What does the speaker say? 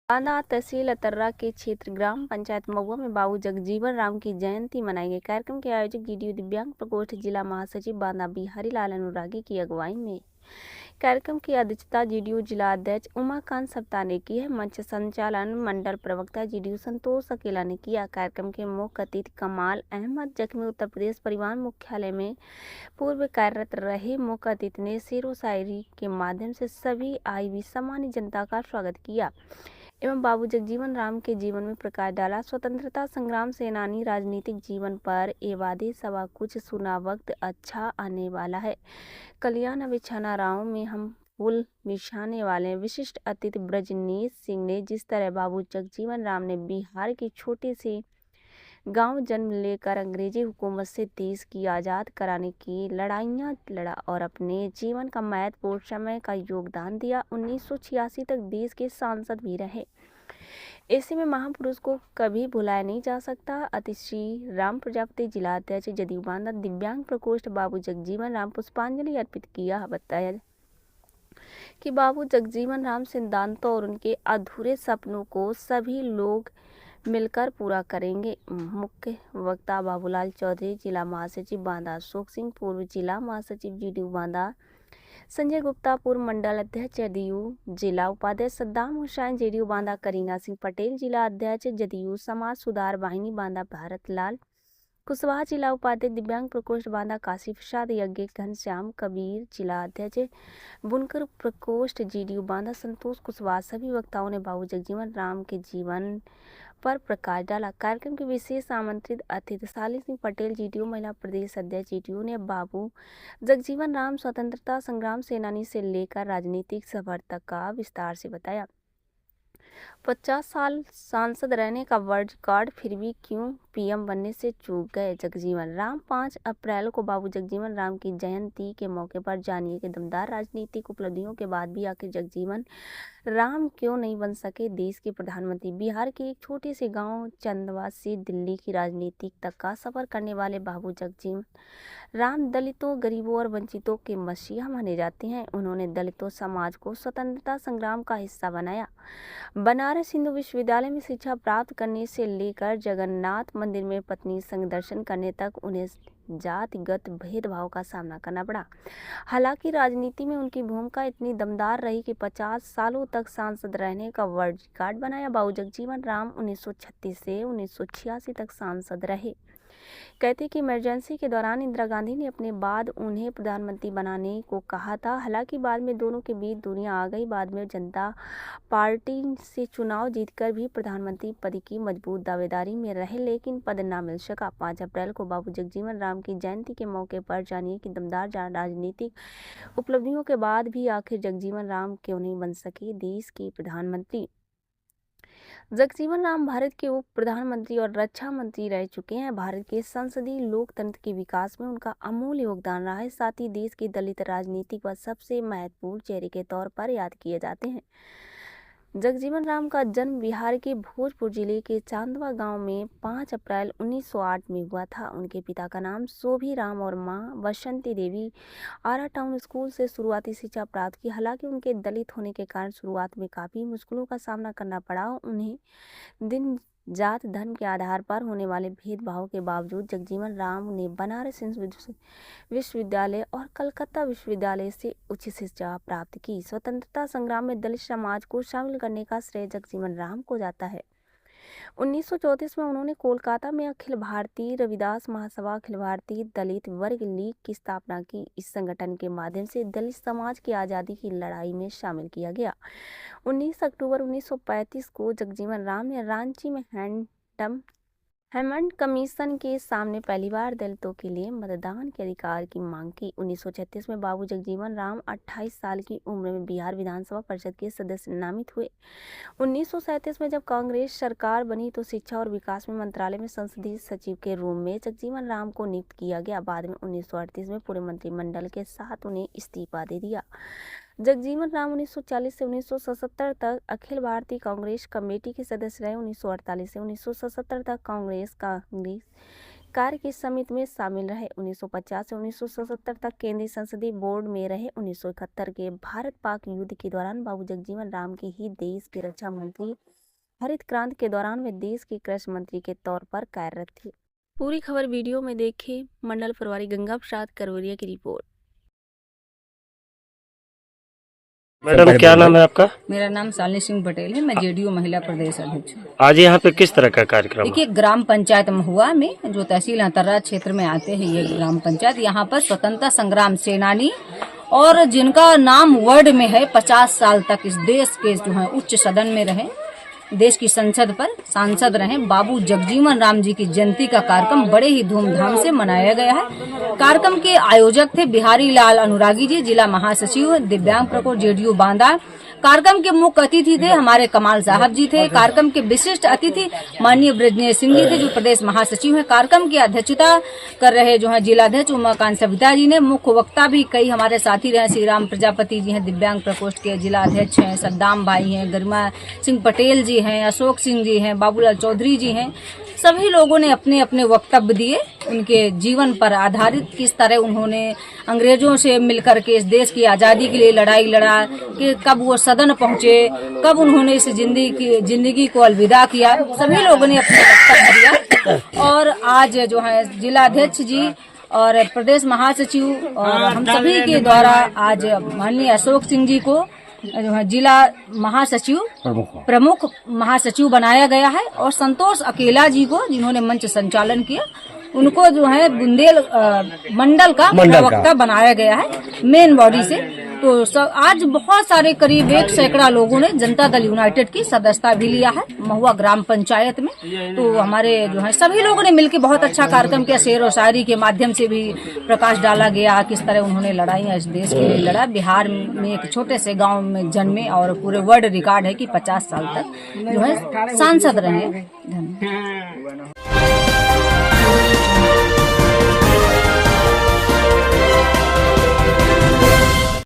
बांदा तहसील अतर्रा के क्षेत्र ग्राम पंचायत महुआ में बाबू जगजीवन राम की जयंती मनाई गई। कार्यक्रम के आयोजक जीडीयू दिव्यांग प्रकोष्ठ जिला महासचिव बांदा बिहारी लाल अनुरागी की अगुवाई में कार्यक्रम की अध्यक्षता जीडीयू जिला अध्यक्ष उमाकांत सप्ता ने की है। मंच संचालन मंडल प्रवक्ता जीडीयू संतोष अकेला ने किया। कार्यक्रम के मुख्य अतिथि कमाल अहमद जख्मी उत्तर प्रदेश परिवहन मुख्यालय में पूर्व कार्यरत रहे। मुख्य अतिथि ने शेरो शायरी के माध्यम से सभी आई हुई सामान्य जनता का स्वागत किया एवं बाबू जगजीवन राम के जीवन में प्रकाश डाला। स्वतंत्रता संग्राम सेनानी राजनीतिक जीवन पर एवादी सवा कुछ सुना वक्त अच्छा आने वाला है, कल्याण बिछाना राव में हम फूल बिछाने वाले। विशिष्ट अतिथि ब्रजनीश सिंह ने जिस तरह बाबू जगजीवन राम ने बिहार की छोटी सी गांव जन्म लेकर अंग्रेजी हुकूमत से देश की आज़ाद कराने की लड़ाइयाँ लड़ा और अपने जीवन का महत्वपूर्ण समय का योगदान दिया। 1986 तक देश के सांसद भी रहे। ऐसे में महापुरुष को कभी भुलाया नहीं जा सकता। अतिथि राम प्रजापति जिला अध्यक्ष जदयू बांदा दिव्यांग प्रकोष्ठ बाबू जगजीवन राम पुष्पांजलि अर्पित किया। बताया कि बाबू जगजीवन राम सिद्धांतों और उनके अधूरे सपनों को सभी लोग मिलकर पूरा करेंगे। मुख्य वक्ता बाबूलाल चौधरी जिला महासचिव बांदा, अशोक सिंह पूर्व जिला महासचिव जीडीयू बांदा, संजय गुप्ता पूर्व मंडल अध्यक्ष जदयू जिला, उपाध्यक्ष सद्दाम हुसैन जेडीयू बांदा, करीना सिंह पटेल जिला अध्यक्ष जदयू समाज सुधार वाहिनी बांदा, भारत लाल कुशवाहा जिला उपाध्यक्ष दिव्यांग प्रकोष्ठ बांदा, काशी प्रसाद यज्ञ, घनश्याम कबीर जिला अध्यक्ष बुनकर प्रकोष्ठ जीडीयू बांदा, संतोष कुशवाहा। सभी वक्ताओं ने बाबू जगजीवन राम के जीवन पर प्रकाश डाला। कार्यक्रम के विशेष आमंत्रित अतिथि शाली सिंह पटेल जीडीयू महिला प्रदेश अध्यक्ष जीडीयू ने बाबू जगजीवन राम स्वतंत्रता संग्राम सेनानी से लेकर राजनीतिक सफर तक का विस्तार से बताया। 50 साल सांसद रहने का वर्ल्ड रिकॉर्ड फिर भी क्यों पीएम बनने से चूक गए जगजीवन राम। 5 अप्रैल को बाबू जगजीवन राम की जयंती के मौके पर जानिए कि दमदार राजनीतिक उपलब्धियों के बाद भी आखिर जगजीवन राम क्यों नहीं बन सके देश के प्रधानमंत्री। बिहार के एक छोटे से गांव चंदवा से दिल्ली की राजनीति तक का सफर करने वाले बाबू जगजीवन राम दलितों, गरीबों और वंचितों के मसीहा माने जाते हैं। उन्होंने दलितों समाज को स्वतंत्रता संग्राम का हिस्सा बनाया। बनारस हिंदू विश्वविद्यालय में शिक्षा प्राप्त करने से लेकर जगन्नाथ मंदिर में पत्नी संग दर्शन करने तक उन्हें जातिगत भेदभाव का सामना करना पड़ा। हालांकि राजनीति में उनकी भूमिका इतनी दमदार रही कि 50 सालों तक सांसद रहने का वर्ल्ड रिकॉर्ड बनाया। बाबू जगजीवन राम 1936 से 1986 तक सांसद रहे। कहते कि इमरजेंसी के दौरान इंदिरा गांधी ने अपने बाद उन्हें प्रधानमंत्री बनाने को कहा था। हालांकि बाद में दोनों के बीच दूरियां आ गई। बाद में जनता पार्टी से चुनाव जीतकर भी प्रधानमंत्री पद की मजबूत दावेदारी में रहे, लेकिन पद न मिल सका। 5 अप्रैल को बाबू जगजीवन राम की जयंती के मौके पर जानिए कि दमदार राजनीतिक उपलब्धियों के बाद भी आखिर जगजीवन राम क्यों नहीं बन सके देश के प्रधानमंत्री। जगजीवन राम भारत के उप प्रधानमंत्री और रक्षा मंत्री रह चुके हैं। भारत के संसदीय लोकतंत्र के विकास में उनका अमूल्य योगदान रहा है। साथ ही देश के दलित राजनीतिक व सबसे महत्वपूर्ण चेहरे के तौर पर याद किए जाते हैं। जगजीवन राम का जन्म बिहार के भोजपुर जिले के चांदवा गांव में 5 अप्रैल 1908 में हुआ था। उनके पिता का नाम शोभी राम और मां बसंती देवी। आरा टाउन स्कूल से शुरुआती शिक्षा प्राप्त की। हालांकि उनके दलित होने के कारण शुरुआत में काफ़ी मुश्किलों का सामना करना पड़ा। उन्हें दिन जात धर्म के आधार पर होने वाले भेदभाव के बावजूद जगजीवन राम ने बनारस हिंदू विश्वविद्यालय और कलकत्ता विश्वविद्यालय से उच्च शिक्षा प्राप्त की। स्वतंत्रता संग्राम में दलित समाज को शामिल करने का श्रेय जगजीवन राम को जाता है। 1934 में उन्होंने कोलकाता में अखिल भारतीय रविदास महासभा अखिल भारतीय दलित वर्ग लीग की स्थापना की। इस संगठन के माध्यम से दलित समाज की आज़ादी की लड़ाई में शामिल किया गया। 19 अक्टूबर 1935 को जगजीवन राम ने रांची में हेमंड कमीशन के सामने पहली बार दलितों के लिए मतदान के अधिकार की मांग की। 1936 में बाबू जगजीवन राम 28 साल की उम्र में बिहार विधानसभा परिषद के सदस्य नामित हुए। 1937 में जब कांग्रेस सरकार बनी तो शिक्षा और विकास में मंत्रालय में संसदीय सचिव के रूप में जगजीवन राम को नियुक्त किया गया। बाद में 1938 में पूरे मंत्रिमंडल के साथ उन्हें इस्तीफा दे दिया। जगजीवन राम 1940 से 1977 तक अखिल भारतीय कांग्रेस कमेटी के सदस्य रहे। 1948 से 1977 तक कांग्रेस कार्य समिति में शामिल रहे। 1950 से 1977 तक केंद्रीय संसदीय बोर्ड में रहे। 1971 के भारत पाक युद्ध के दौरान बाबू जगजीवन राम की ही देश के रक्षा मंत्री हरित क्रांति के दौरान वे देश के कृषि मंत्री के तौर पर कार्यरत थे। पूरी खबर वीडियो में देखें। मंडल प्रभारी गंगा प्रसाद करवरिया की रिपोर्ट। मैडम क्या नाम है आपका? मेरा नाम शालिनी सिंह पटेल है। मैं जेडीयू महिला प्रदेश अध्यक्ष हूँ। आज यहाँ पे किस तरह का कार्यक्रम? देखिए, ग्राम पंचायत महुआ में जो तहसील अंतर्राज क्षेत्र में आते हैं ये ग्राम पंचायत, यहाँ पर स्वतंत्रता संग्राम सेनानी और जिनका नाम वर्ल्ड में है, 50 साल तक इस देश के जो है उच्च सदन में रहे, देश की संसद पर सांसद रहे, बाबू जगजीवन राम जी की जयंती का कार्यक्रम बड़े ही धूमधाम से मनाया गया है। कार्यक्रम के आयोजक थे बिहारी लाल अनुरागी जी, जिला महासचिव दिव्यांग प्रकोष्ठ जेडीयू बांदा। कार्यक्रम के मुख्य अतिथि थे हमारे कमाल साहब जी थे। कार्यक्रम के विशिष्ट अतिथि माननीय ब्रजनेश सिंह जी थे, जो प्रदेश महासचिव हैं। कार्यक्रम की अध्यक्षता कर रहे जो है जिलाध्यक्ष उमाकांत सविता जी ने। मुख्य वक्ता भी कई हमारे साथी रहे, श्री राम प्रजापति जी हैं, दिव्यांग प्रकोष्ठ के जिला अध्यक्ष हैं, सद्दाम भाई हैं, गरिमा सिंह पटेल जी हैं, अशोक सिंह जी हैं, बाबूलाल चौधरी जी हैं। सभी लोगों ने अपने अपने वक्तव्य दिए, उनके जीवन पर आधारित, किस तरह उन्होंने अंग्रेजों से मिलकर के इस देश की आजादी के लिए लड़ाई लड़ा, कि कब वो सदन पहुंचे, कब उन्होंने इस जिंदगी को अलविदा किया। सभी लोगों ने अपने वक्तव्य दिया। और आज जो है जिलाध्यक्ष जी और प्रदेश महासचिव और हम सभी के द्वारा आज माननीय अशोक सिंह जी को जो है जिला महासचिव प्रमुख महासचिव बनाया गया है, और संतोष अकेला जी को, जिन्होंने मंच संचालन किया, उनको जो है बुंदेल मंडल का प्रवक्ता बनाया गया है मेन बॉडी से। तो आज बहुत सारे करीब 1 सैकड़ा लोगों ने जनता दल यूनाइटेड की सदस्यता भी लिया है महुआ ग्राम पंचायत में। तो हमारे जो है सभी लोगों ने मिलकर बहुत अच्छा कार्यक्रम किया। शेर और शायरी के माध्यम से भी प्रकाश डाला गया, किस तरह उन्होंने लड़ाई इस देश के लिए लड़ा। बिहार में एक छोटे से गाँव में जन्मे और पूरे वर्ल्ड रिकॉर्ड है कि 50 साल तक जो है सांसद रहे। धन्यवाद।